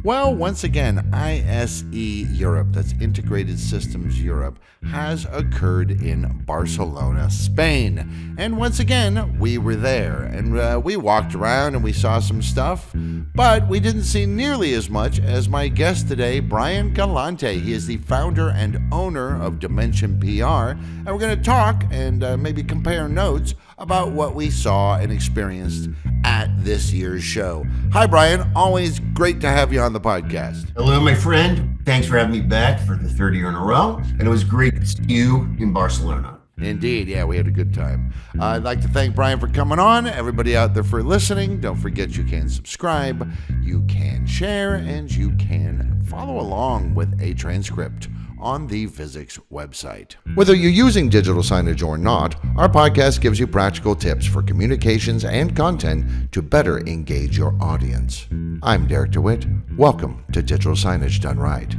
Well, once again, ISE Europe, that's Integrated Systems Europe, has occurred in Barcelona, Spain. And once again, we were there and we walked around and we saw some stuff, but we didn't see nearly as much as my guest today, Brian Galante. He is the founder and owner of Dimension PR, and we're going to talk and maybe compare notes about what we saw and experienced at this year's show. Hi, Brian. Always great to have you on the podcast. Hello, my friend. Thanks for having me back for the third year in a row. And it was great to see you in Barcelona. Indeed. Yeah, we had a good time. I'd like to thank Brian for coming on. Everybody out there for listening. Don't forget you can subscribe, you can share, and you can follow along with a transcript on the Physics website. Whether you're using digital signage or not, our podcast gives you practical tips for communications and content to better engage your audience. I'm Derek DeWitt. Welcome to Digital Signage Done Right.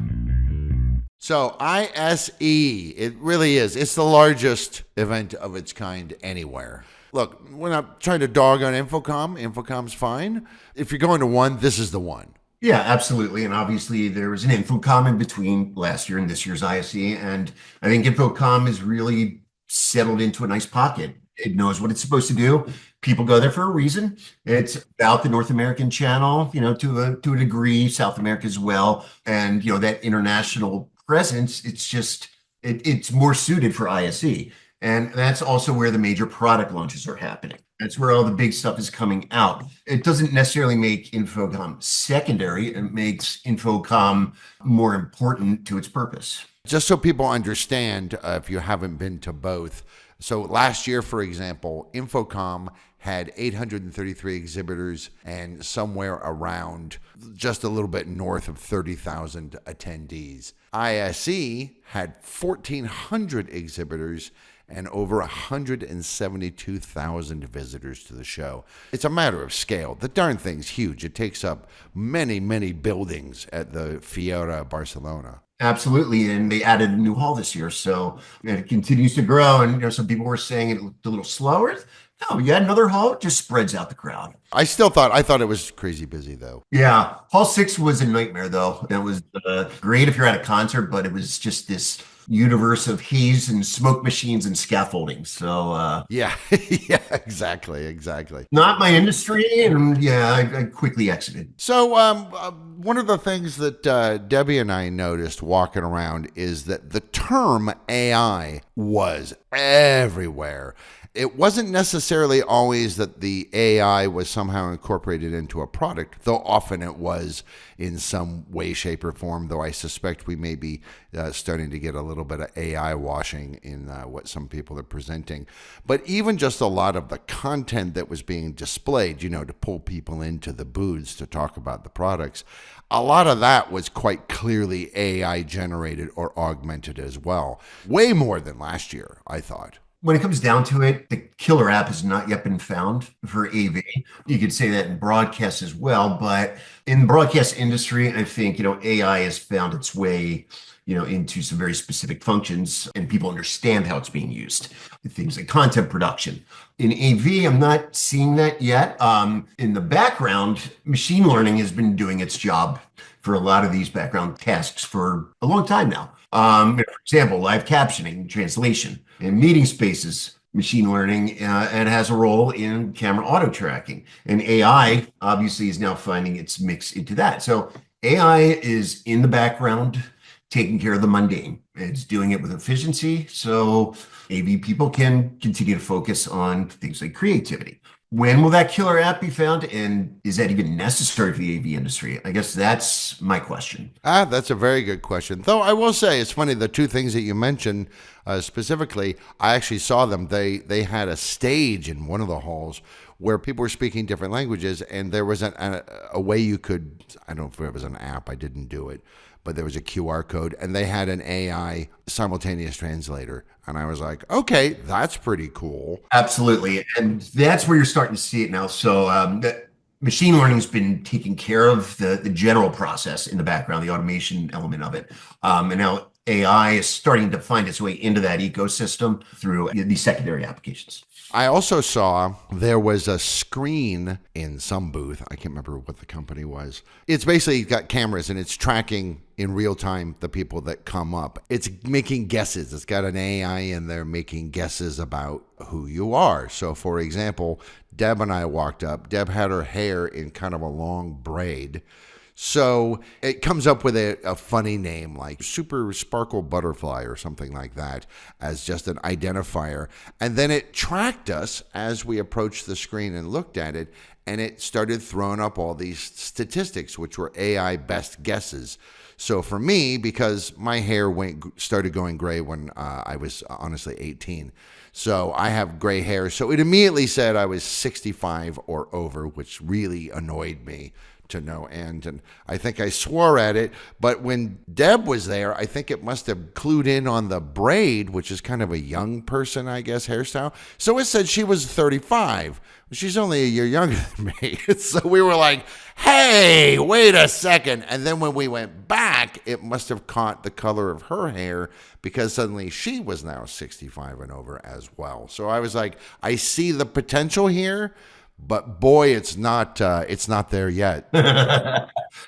So ISE, it really is. It's the largest event of its kind anywhere. Look, we're not trying to dog on Infocom. Infocom's fine. If you're going to one, this is the one. Yeah, absolutely. And obviously there was an Infocom in between last year and this year's ISE. And I think Infocom is really settled into a nice pocket. It knows what it's supposed to do. People go there for a reason. It's about the North American channel, to a degree, South America as well. And, that international presence, it's more suited for ISE. And that's also where the major product launches are happening. That's where all the big stuff is coming out. It doesn't necessarily make Infocom secondary. It makes Infocom more important to its purpose. Just so people understand, if you haven't been to both. So last year, for example, Infocom had 833 exhibitors and somewhere around just a little bit north of 30,000 attendees. ISE had 1,400 exhibitors and over 172,000 visitors to the show. It's a matter of scale. The darn thing's huge. It takes up many, many buildings at the Fiera Barcelona. Absolutely. And they added a new hall this year. So it continues to grow. And some people were saying it looked a little slower. No, you had another hall, it just spreads out the crowd. I thought it was crazy busy though. Yeah. Hall 6 was a nightmare though. It was great if you're at a concert, but it was just this universe of haze and smoke machines and scaffolding. So yeah, exactly. Not my industry, and I quickly exited. So one of the things that Debbie and I noticed walking around is that the term AI was everywhere. It wasn't necessarily always that the AI was somehow incorporated into a product, though often it was in some way, shape, or form, though I suspect we may be starting to get a little bit of AI washing in what some people are presenting. But even just a lot of the content that was being displayed, to pull people into the booths to talk about the products, a lot of that was quite clearly AI generated or augmented as well. Way more than last year, I thought. When it comes down to it, the killer app has not yet been found for AV. You could say that in broadcast as well, but in the broadcast industry, I think, AI has found its way, into some very specific functions, and people understand how it's being used. Things like content production. In AV, I'm not seeing that yet. In the background, machine learning has been doing its job for a lot of these background tasks for a long time now. For example, live captioning, translation, and meeting spaces, machine learning, and has a role in camera auto tracking. And AI obviously is now finding its mix into that. So AI is in the background, taking care of the mundane. It's doing it with efficiency. So AV people can continue to focus on things like creativity. When will that killer app be found? And is that even necessary for the AV industry? I guess that's my question. That's a very good question. Though I will say, it's funny, the two things that you mentioned specifically, I actually saw them. They had a stage in one of the halls where people were speaking different languages, and there was a way you could, I don't know if it was an app, I didn't do it, but there was a QR code, and they had an AI simultaneous translator. And I was like, okay, that's pretty cool. Absolutely. And that's where you're starting to see it now. So machine learning has been taking care of the general process in the background, the automation element of it. And now AI is starting to find its way into that ecosystem through these secondary applications. I also saw there was a screen in some booth. I can't remember what the company was. It's basically got cameras and it's tracking in real time the people that come up. It's making guesses. It's got an AI in there making guesses about who you are. So, for example, Deb and I walked up. Deb had her hair in kind of a long braid. So it comes up with a funny name like Super Sparkle Butterfly or something like that as just an identifier. And then it tracked us as we approached the screen and looked at it, and it started throwing up all these statistics, which were AI best guesses. So for me, because my hair started going gray when I was honestly 18, so I have gray hair. So it immediately said I was 65 or over, which really annoyed me to no end. And I think I swore at it. But when Deb was there, I think it must have clued in on the braid, which is kind of a young person, I guess, hairstyle. So it said she was 35. She's only a year younger than me. So we were like, hey, wait a second. And then when we went back, it must have caught the color of her hair because suddenly she was now 65 and over as well. So I was like, I see the potential here, but boy, it's not there yet.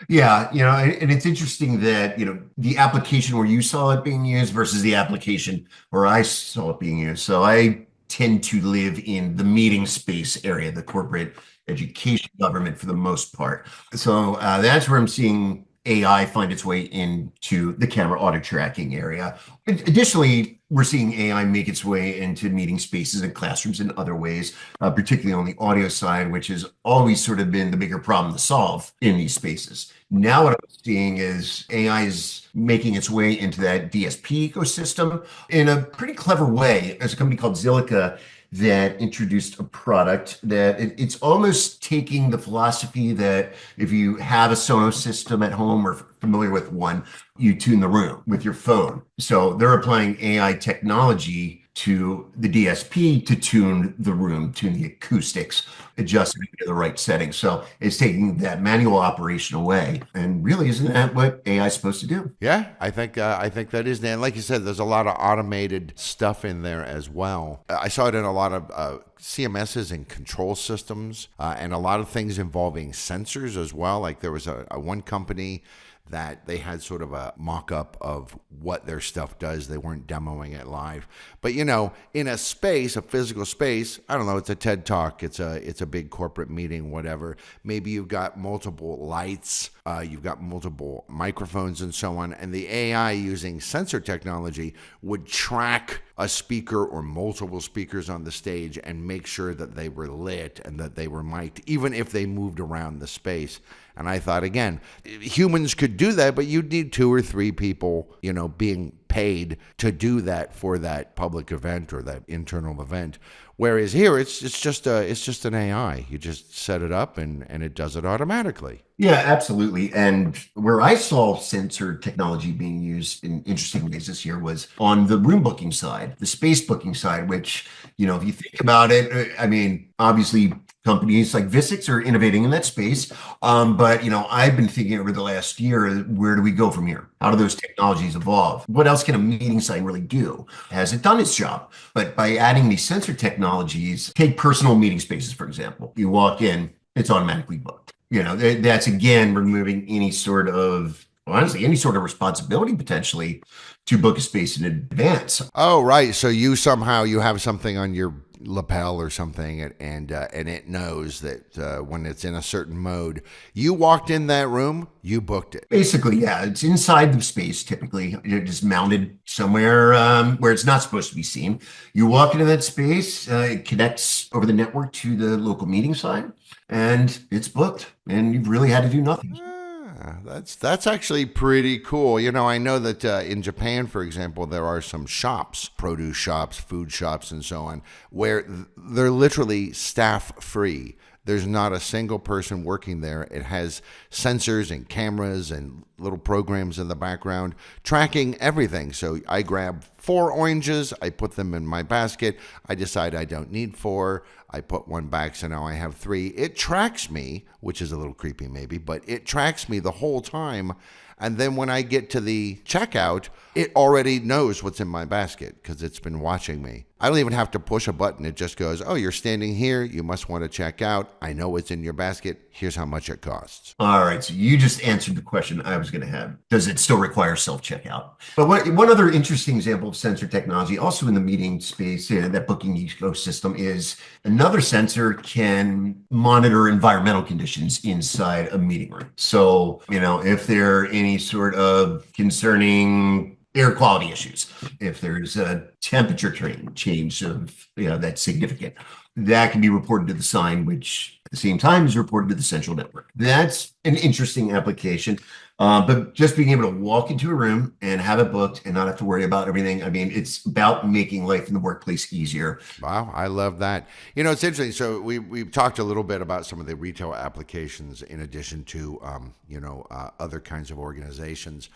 Yeah, and it's interesting that, the application where you saw it being used versus the application where I saw it being used. So I tend to live in the meeting space area, the corporate education government for the most part. So that's where I'm seeing AI find its way into the camera auto tracking area. Additionally, we're seeing AI make its way into meeting spaces and classrooms in other ways, particularly on the audio side, which has always sort of been the bigger problem to solve in these spaces. Now what I'm seeing is AI is making its way into that DSP ecosystem in a pretty clever way. There's a company called Zilliqa that introduced a product that it's almost taking the philosophy that if you have a Sonos system at home or familiar with one, you tune the room with your phone. So they're applying AI technology to the DSP to tune the room, tune the acoustics, adjust it to the right setting. So it's taking that manual operation away. And really, isn't that what AI is supposed to do? Yeah, I think that is. And like you said, there's a lot of automated stuff in there as well. I saw it in a lot of CMSs and control systems, and a lot of things involving sensors as well. Like there was a one company that they had sort of a mock-up of what their stuff does. They weren't demoing it live. But, in a space, a physical space, I don't know, it's a TED Talk, it's a big corporate meeting, whatever. Maybe you've got multiple lights, you've got multiple microphones and so on, and the AI using sensor technology would track a speaker or multiple speakers on the stage and make sure that they were lit and that they were mic'd, even if they moved around the space. And I thought, again, humans could do that, but you'd need 2 or 3 people, being paid to do that for that public event or that internal event. Whereas here, it's just an AI. You just set it up and it does it automatically. Yeah, absolutely. And where I saw sensor technology being used in interesting ways this year was on the room booking side, the space booking side, which, if you think about it, I mean, obviously companies like Visix are innovating in that space. But, I've been thinking over the last year, where do we go from here? How do those technologies evolve? What else can a meeting sign really do? Has it done its job? But by adding these sensor technologies, take personal meeting spaces, for example. You walk in, it's automatically booked. That's again removing any sort of responsibility potentially to book a space in advance. Oh, right. So you have something on your lapel or something, and it knows that when it's in a certain mode, you walked in that room, you booked it. Basically, yeah, it's inside the space. Typically, you're just mounted somewhere where it's not supposed to be seen. You walk into that space, it connects over the network to the local meeting sign, and it's booked. And you've really had to do nothing. That's actually pretty cool. I know that in Japan, for example, there are some shops, produce shops, food shops, and so on, where they're literally staff free. There's not a single person working there. It has sensors and cameras and little programs in the background tracking everything. So I grab 4 oranges, I put them in my basket. I decide I don't need 4. I put one back, so now I have 3. It tracks me, which is a little creepy maybe, but it tracks me the whole time. And then when I get to the checkout, it already knows what's in my basket because it's been watching me. I don't even have to push a button. It just goes, oh, you're standing here. You must want to check out. I know what's in your basket. Here's how much it costs. All right. So you just answered the question I was going to have. Does it still require self-checkout? But one other interesting example of sensor technology, also in the meeting space, that booking ecosystem, is another sensor can monitor environmental conditions inside a meeting room. So, if there are any sort of concerning air quality issues, if there's a temperature change of that's significant, that can be reported to the sign, which at the same time is reported to the central network. That's an interesting application. But just being able to walk into a room and have it booked and not have to worry about everything. I mean, it's about making life in the workplace easier. Wow, I love that. It's interesting. So we've talked a little bit about some of the retail applications in addition to, other kinds of organizations.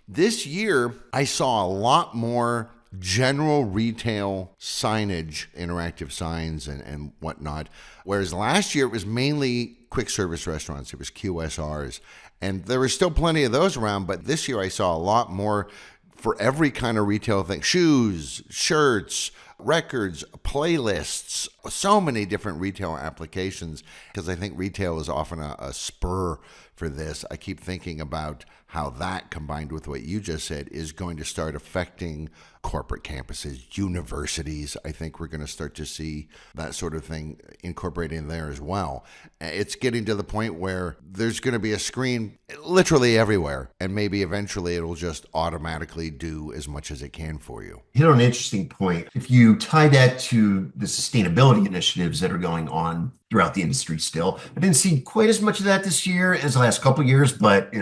This year, I saw a lot more general retail signage, interactive signs and whatnot, whereas last year it was mainly quick service restaurants. It was QSRs. And there were still plenty of those around, but this year I saw a lot more for every kind of retail thing. Shoes, shirts, records, playlists, so many different retail applications, because I think retail is often a spur for this. I keep thinking about how that, combined with what you just said, is going to start affecting corporate campuses, universities. I think we're going to start to see that sort of thing incorporated in there as well. It's getting to the point where there's going to be a screen literally everywhere, and maybe eventually it'll just automatically do as much as it can for you. Hit on an interesting point. If you tie that to the sustainability initiatives that are going on throughout the industry still, I didn't see quite as much of that this year as the last couple of years, but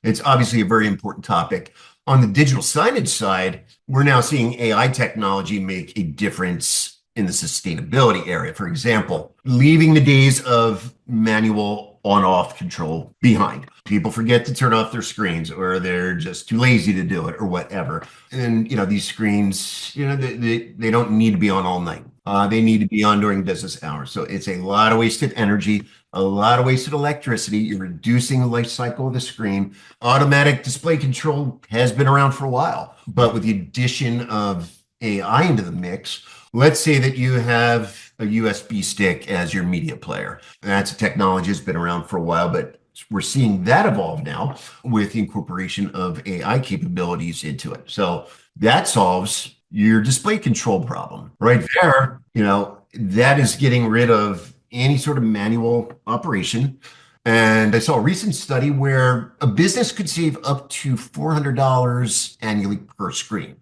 it's obviously a very important topic. On the digital signage side, we're now seeing AI technology make a difference in the sustainability area. For example, leaving the days of manual on-off control behind. People forget to turn off their screens, or they're just too lazy to do it, or whatever. And these screens, they don't need to be on all night. They need to be on during business hours. So it's a lot of wasted energy, a lot of wasted electricity. You're reducing the life cycle of the screen. Automatic display control has been around for a while, but with the addition of AI into the mix, let's say that you have a USB stick as your media player. That's a technology that's been around for a while, but we're seeing that evolve now with the incorporation of AI capabilities into it. So that solves your display control problem right there. That is getting rid of any sort of manual operation. And I saw a recent study where a business could save up to $400 annually per screen.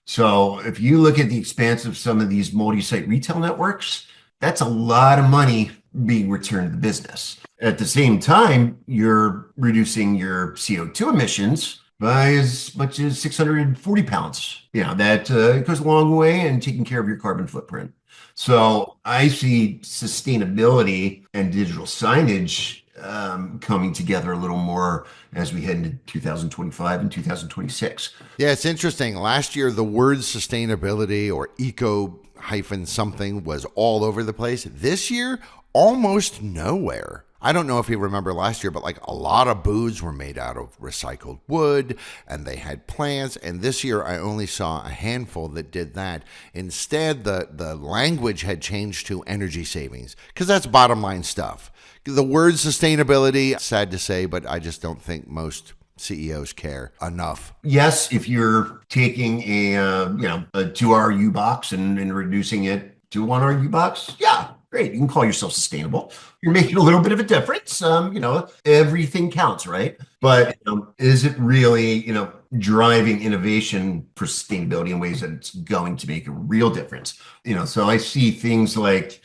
So if you look at the expanse of some of these multi-site retail networks, that's a lot of money being returned to the business. At the same time, you're reducing your CO2 emissions by as much as 640 pounds. That goes a long way in taking care of your carbon footprint. So I see sustainability and digital signage coming together a little more as we head into 2025 and 2026. Yeah, it's interesting. Last year, the word sustainability or eco-something was all over the place. This year, almost nowhere. I don't know if you remember last year, but a lot of booths were made out of recycled wood and they had plants. And this year I only saw a handful that did that. Instead, the language had changed to energy savings because that's bottom line stuff. The word sustainability, sad to say, but I just don't think most CEOs care enough. Yes, if you're taking a 2-hour U-box and reducing it to a 1-hour U-box, yeah. Great. You can call yourself sustainable. You're making a little bit of a difference. Everything counts, right? But is it really, driving innovation for sustainability in ways that it's going to make a real difference? So I see things like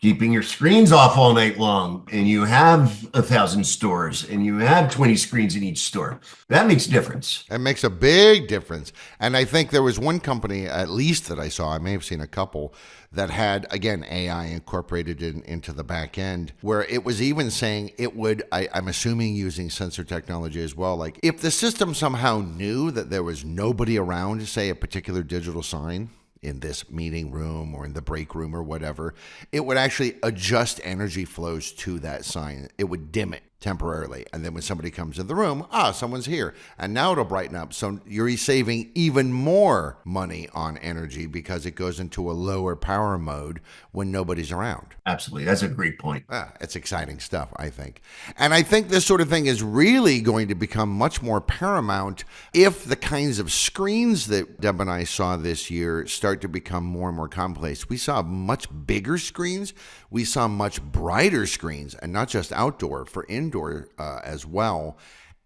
keeping your screens off all night long, and you have 1,000 stores and you have 20 screens in each store. That makes a difference. It makes a big difference. And I think there was one company, at least that I saw, I may have seen a couple, that had, again, AI incorporated into the back end, where it was even saying it would, I'm assuming using sensor technology as well, like if the system somehow knew that there was nobody around to say a particular digital sign, in this meeting room or in the break room or whatever, it would actually adjust energy flows to that sign. It would dim it temporarily. And then when somebody comes in the room, someone's here. And now it'll brighten up. So you're saving even more money on energy because it goes into a lower power mode when nobody's around. Absolutely. That's a great point. It's exciting stuff, I think. And I think this sort of thing is really going to become much more paramount if the kinds of screens that Deb and I saw this year start to become more and more commonplace. We saw much bigger screens. We saw much brighter screens, and not just outdoor, for indoor as well.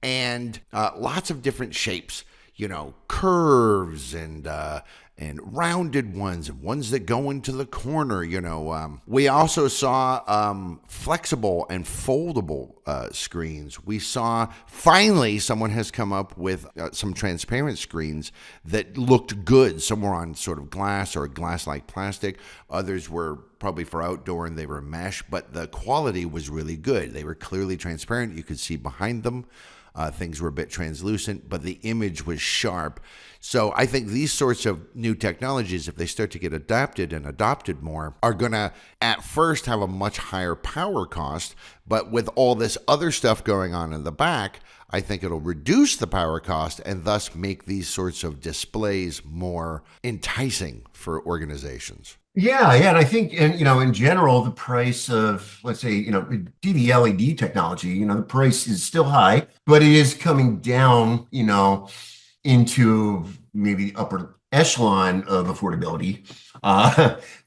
And lots of different shapes, curves and rounded ones, and ones that go into the corner. We also saw flexible and foldable screens. We saw, finally, someone has come up with some transparent screens that looked good. Some were on sort of glass or glass-like plastic. Others were probably for outdoor and they were mesh, but the quality was really good. They were clearly transparent. You could see behind them. Things were a bit translucent, but the image was sharp. So I think these sorts of new technologies, if they start to get adapted and adopted more, are going to at first have a much higher power cost. But with all this other stuff going on in the back, I think it'll reduce the power cost and thus make these sorts of displays more enticing for organizations. Yeah, and I think, in general, the price of, let's say, DVLED technology, the price is still high, but it is coming down, into maybe the upper echelon of affordability.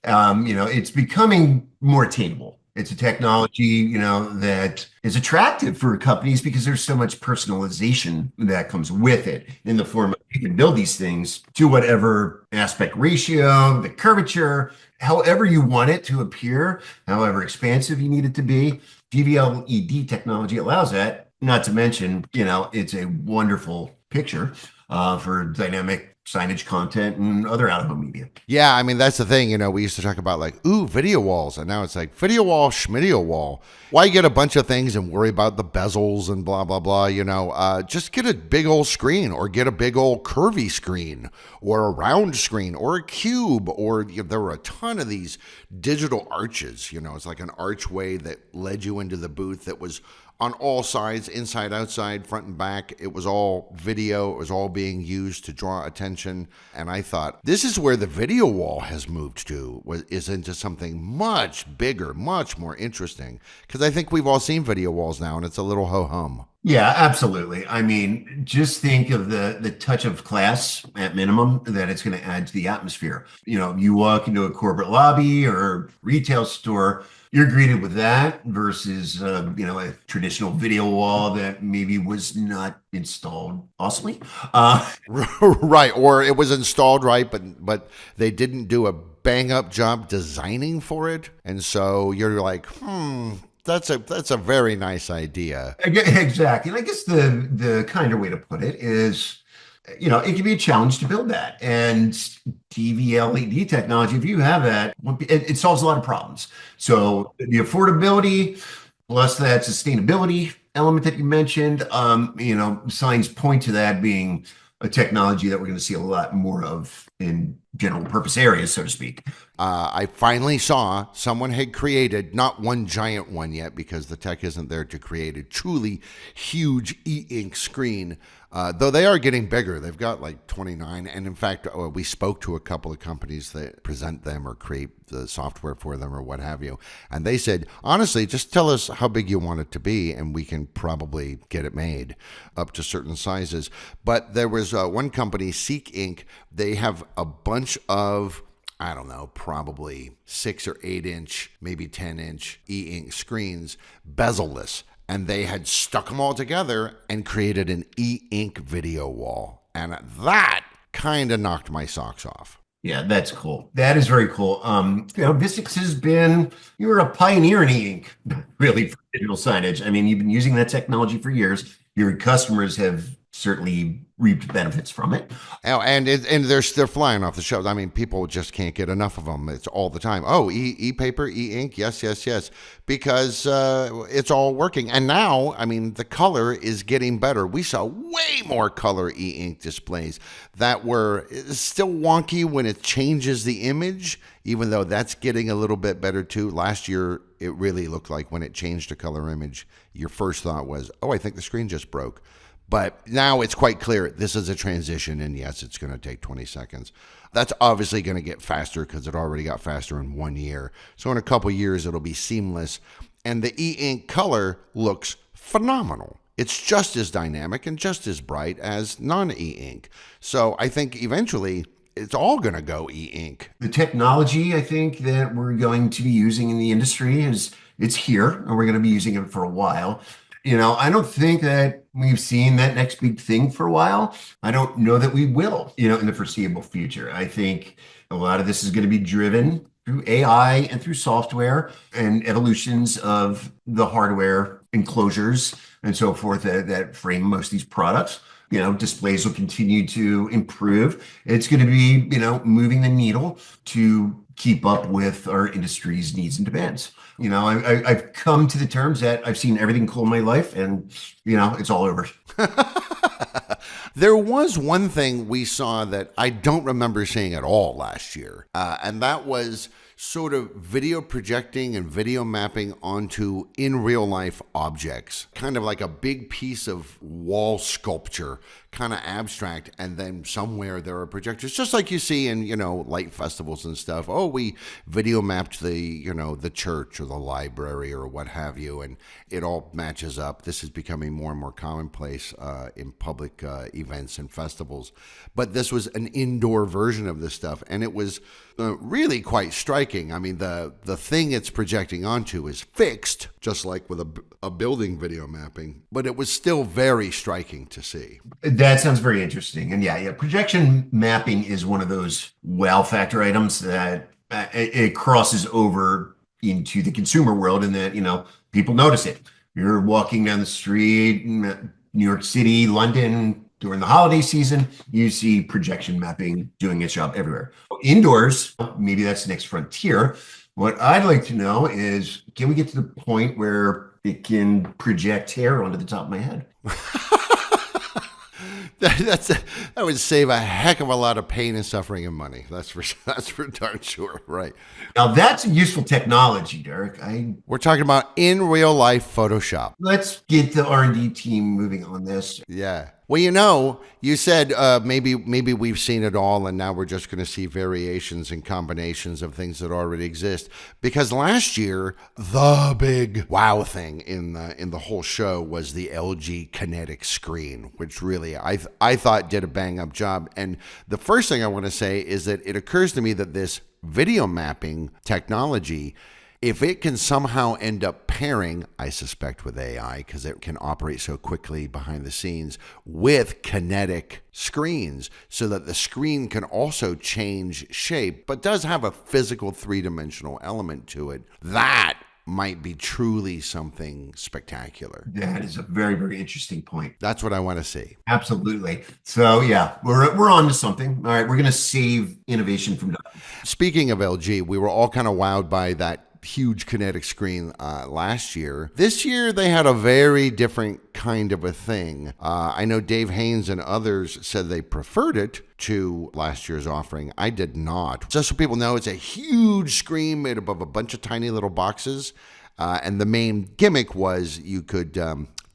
It's becoming more attainable. It's a technology, that is attractive for companies because there's so much personalization that comes with it in the form of you can build these things to whatever aspect ratio, the curvature, however you want it to appear, however expansive you need it to be. DVLED technology allows that, not to mention, it's a wonderful picture for dynamic signage content and other out-of-home media. Yeah, I mean, that's the thing. We used to talk about video walls, and now it's like video wall, schmidio wall. Why get a bunch of things and worry about the bezels and blah, blah, blah, just get a big old screen, or get a big old curvy screen, or a round screen, or a cube, or there were a ton of these digital arches. It's like an archway that led you into the booth that was on all sides, inside, outside, front and back. It was all video. It was all being used to draw attention. And I thought, this is where the video wall has moved to, is into something much bigger, much more interesting. Because I think we've all seen video walls now, and it's a little ho-hum. Yeah, absolutely. I mean, just think of the touch of class at minimum that it's going to add to the atmosphere. You walk into a corporate lobby or retail store, you're greeted with that versus, a traditional video wall that maybe was not installed awesomely. Right. Or it was installed right, but they didn't do a bang up job designing for it. And so you're like, that's a very nice idea. Exactly. And I guess the kinder way to put it is, it can be a challenge to build that. And DVLED technology, if you have that, it solves a lot of problems. So the affordability plus that sustainability element that you mentioned, signs point to that being a technology that we're going to see a lot more of in general purpose areas, so to speak. I finally saw someone had created, not one giant one yet, because the tech isn't there to create a truly huge e-ink screen, though they are getting bigger. They've got like 29. And in fact, we spoke to a couple of companies that present them or create the software for them or what have you. And they said, honestly, just tell us how big you want it to be, and we can probably get it made up to certain sizes. But there was one company, Seek Ink. They have a bunch of, I don't know, probably 6 or 8 inch, maybe 10-inch e-ink screens, bezel-less. And they had stuck them all together and created an e-ink video wall. And that kind of knocked my socks off. Yeah, that's cool. That is very cool. Vistix has been, you were a pioneer in e-ink, really, for digital signage. I mean, you've been using that technology for years. Your customers have certainly reaped benefits from it. Oh, and they're flying off the shelves. I mean, people just can't get enough of them. It's all the time. Oh, e-paper, e-ink, yes, yes, yes, because it's all working. And now, I mean, the color is getting better. We saw way more color e-ink displays that were still wonky when it changes the image, even though that's getting a little bit better too. Last year, it really looked like when it changed a color image, your first thought was, oh, I think the screen just broke. But now it's quite clear this is a transition, and yes, it's going to take 20 seconds. That's obviously going to get faster because it already got faster in 1 year. So in a couple years, it'll be seamless. And the e-ink color looks phenomenal. It's just as dynamic and just as bright as non-e-ink. So I think eventually it's all going to go e-ink. The technology, I think, that we're going to be using in the industry it's here, and we're going to be using it for a while. I don't think that we've seen that next big thing for a while. I don't know that we will, in the foreseeable future. I think a lot of this is going to be driven through AI and through software and evolutions of the hardware enclosures and so forth that frame most of these products. Displays will continue to improve. It's going to be, moving the needle to keep up with our industry's needs and demands. I've come to the terms that I've seen everything cool in my life, and, it's all over. There was one thing we saw that I don't remember seeing at all last year, and that was sort of video projecting and video mapping onto in real life objects, kind of like a big piece of wall sculpture, kind of abstract, and then somewhere there are projectors, just like you see in, light festivals and stuff. Oh, we video mapped the, the church or the library or what have you, and it all matches up. This is becoming more and more commonplace in public events and festivals. But this was an indoor version of this stuff, and it was really quite striking. I mean, the thing it's projecting onto is fixed, just like with a building video mapping, but it was still very striking to see. That sounds very interesting. And yeah, projection mapping is one of those wow factor items that it crosses over into the consumer world, and that, people notice it. You're walking down the street in New York City, London, during the holiday season, you see projection mapping doing its job everywhere. Indoors, maybe that's the next frontier. What I'd like to know is, can we get to the point where it can project hair onto the top of my head? That would save a heck of a lot of pain and suffering and money. That's for darn sure, right? Now that's a useful technology, Derek. We're talking about in real life Photoshop. Let's get the R&D team moving on this. Yeah. Well, you said maybe we've seen it all, and now we're just going to see variations and combinations of things that already exist. Because last year, the big wow thing in the whole show was the LG Kinetic screen, which really I thought did a bang up job. And the first thing I want to say is that it occurs to me that this video mapping technology, if it can somehow end up pairing, I suspect with AI, because it can operate so quickly behind the scenes, with kinetic screens, so that the screen can also change shape, but does have a physical three-dimensional element to it, that might be truly something spectacular. That is a very, very interesting point. That's what I want to see. Absolutely. So yeah, we're on to something. All right, we're going to save innovation from done. Speaking of LG, we were all kind of wowed by that huge kinetic screen last year. This year, they had a very different kind of a thing. I know Dave Haynes and others said they preferred it to last year's offering. I did not. Just so people know, it's a huge screen made up of a bunch of tiny little boxes. And the main gimmick was you could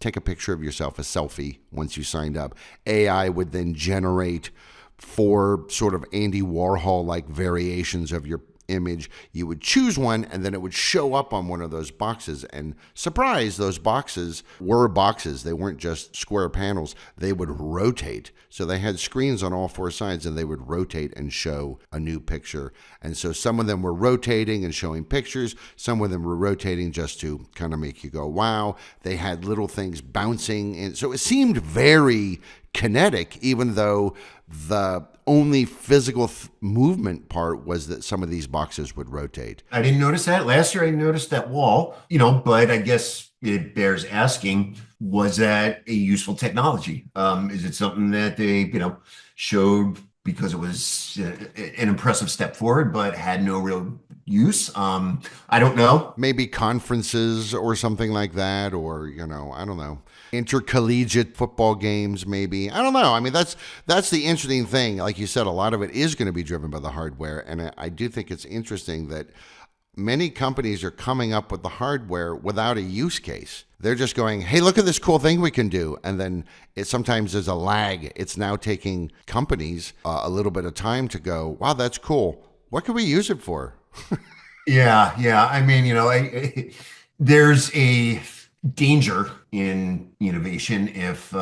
take a picture of yourself, a selfie, once you signed up. AI would then generate 4 sort of Andy Warhol-like variations of your image. You would choose one, and then it would show up on one of those boxes. And surprise, those boxes were boxes. They weren't just square panels. They would rotate. So they had screens on all 4 sides, and they would rotate and show a new picture. And so some of them were rotating and showing pictures. Some of them were rotating just to kind of make you go, wow. They had little things bouncing. And so it seemed very kinetic, even though the only physical movement part was that some of these boxes would rotate. I didn't notice that. Last year I noticed that wall, but I guess, it bears asking, was that a useful technology? Is it something that they, showed because it was an impressive step forward, but had no real use? I don't know. Maybe conferences or something like that, or, I don't know. Intercollegiate football games, maybe. I don't know. I mean, that's the interesting thing. Like you said, a lot of it is going to be driven by the hardware. And I do think it's interesting that many companies are coming up with the hardware without a use case. They're just going, hey, look at this cool thing we can do. And then sometimes there's a lag. It's now taking companies a little bit of time to go, wow, that's cool. What can we use it for? Yeah. I mean, there's a danger in innovation if,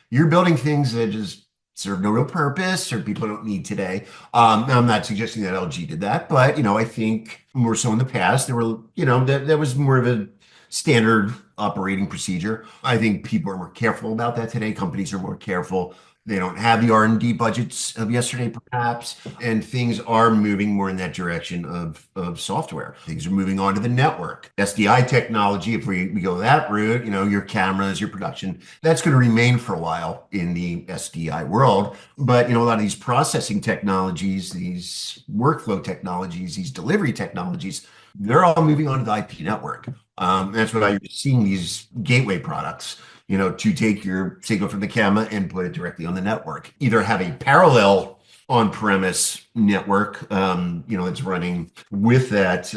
you're building things that just serve no real purpose or people don't need today. I'm not suggesting that LG did that, but, I think more so in the past, there were, that was more of a standard operating procedure. I think people are more careful about that today. Companies are more careful. They don't have the R&D budgets of yesterday, perhaps, and things are moving more in that direction of software. Things are moving on to the network. SDI technology, if we go that route, your cameras, your production, that's going to remain for a while in the SDI world. But, a lot of these processing technologies, these workflow technologies, these delivery technologies, they're all moving on to the IP network. That's why you're seeing these gateway products, to take your signal from the camera and put it directly on the network. Either have a parallel on-premise network, that's running with that,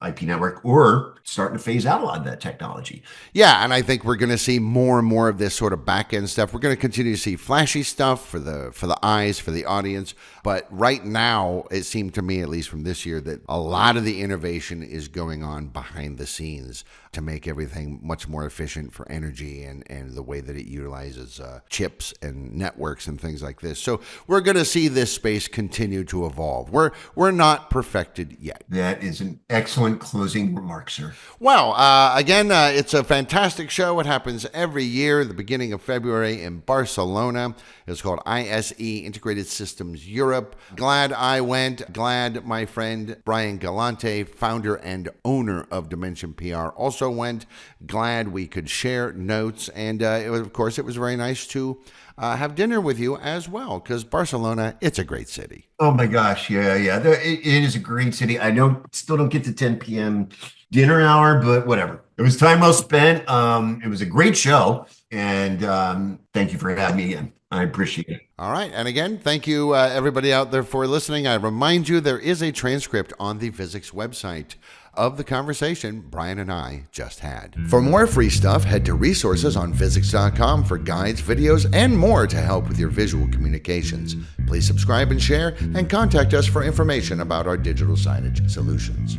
IP network, or starting to phase out a lot of that technology. Yeah, and I think we're going to see more and more of this sort of back-end stuff. We're going to continue to see flashy stuff for the eyes, for the audience. But right now, it seemed to me, at least from this year, that a lot of the innovation is going on behind the scenes to make everything much more efficient for energy and the way that it utilizes chips and networks and things like this. So we're going to see this space continue to evolve. We're not perfected yet. That is an excellent closing remark, sir. Well, again, it's a fantastic show. It happens every year at the beginning of February in Barcelona. It's called ISE, Integrated Systems Europe. Glad I went. Glad my friend Brian Galante, founder and owner of Dimension PR, also went. Glad we could share notes. And of course, it was very nice to have dinner with you as well, because Barcelona, it's a great city. Oh my gosh. Yeah. It is a great city. I still don't get to 10 p.m. dinner hour, but whatever. It was time well spent. It was a great show. And thank you for having me again. I appreciate it. All right. And again, thank you, everybody out there, for listening. I remind you, there is a transcript on the Physics website of the conversation Brian and I just had. For more free stuff, head to resources on physics.com for guides, videos, and more to help with your visual communications. Please subscribe and share, and contact us for information about our digital signage solutions.